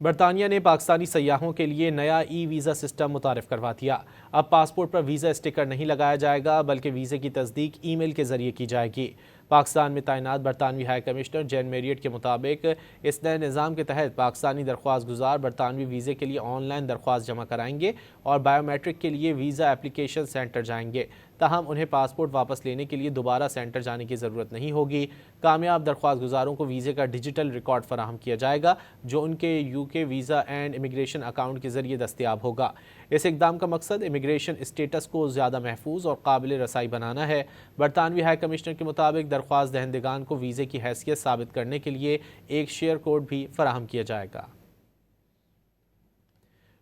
برطانیہ نے پاکستانی سیاحوں کے لیے نیا ای ویزا سسٹم متعارف کروا دیا۔ اب پاسپورٹ پر ویزا اسٹیکر نہیں لگایا جائے گا بلکہ ویزے کی تصدیق ای میل کے ذریعے کی جائے گی۔ پاکستان میں تعینات برطانوی ہائی کمشنر جین میریٹ کے مطابق اس نئے نظام کے تحت پاکستانی درخواست گزار برطانوی ویزے کے لیے آن لائن درخواست جمع کرائیں گے اور بائیو میٹرک کے لیے ویزا اپلیکیشن سینٹر جائیں گے، تاہم انہیں پاسپورٹ واپس لینے کے لیے دوبارہ سینٹر جانے کی ضرورت نہیں ہوگی۔ کامیاب درخواست گزاروں کو ویزے کا ڈیجیٹل ریکارڈ فراہم کیا جائے گا جو ان کے UK visa and immigration account کے ذریعے دستیاب ہوگا۔ اس اقدام کا مقصد امیگریشن اسٹیٹس کو زیادہ محفوظ اور قابل رسائی بنانا ہے۔ برطانوی ہائی کمشنر کے مطابق درخواست دہندگان کو ویزے کی حیثیت ثابت کرنے کے لیے ایک شیئر کوڈ بھی فراہم کیا جائے گا۔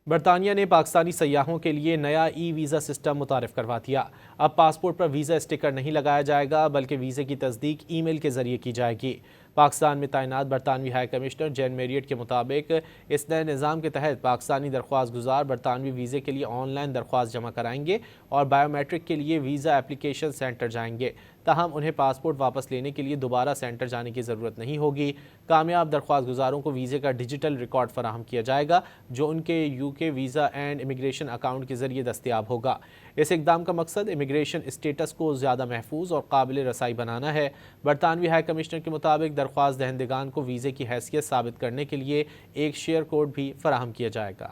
برطانیہ نے پاکستانی سیاحوں کے لیے نیا ای ویزا سسٹم متعارف کروا دیا۔ اب پاسپورٹ پر ویزا اسٹیکر نہیں لگایا جائے گا بلکہ ویزے کی تصدیق ای میل کے ذریعے کی جائے گی۔ پاکستان میں تعینات برطانوی ہائی کمشنر جین میریٹ کے مطابق اس نئے نظام کے تحت پاکستانی درخواست گزار برطانوی ویزے کے لیے آن لائن درخواست جمع کرائیں گے اور بائیو میٹرک کے لیے ویزا اپلیکیشن سینٹر جائیں گے، تاہم انہیں پاسپورٹ واپس لینے کے لیے دوبارہ سینٹر جانے کی ضرورت نہیں ہوگی۔ کامیاب درخواست گزاروں کو ویزے کا ڈیجیٹل ریکارڈ فراہم کیا جائے گا جو ان کے UK visa and immigration account کے ذریعے دستیاب ہوگا۔ اس اقدام کا مقصد امیگریشن اسٹیٹس کو زیادہ محفوظ اور قابل رسائی بنانا ہے۔ برطانوی ہائی کمشنر کے مطابق درخواست دہندگان کو ویزے کی حیثیت ثابت کرنے کے لیے ایک شیئر کوڈ بھی فراہم کیا جائے گا۔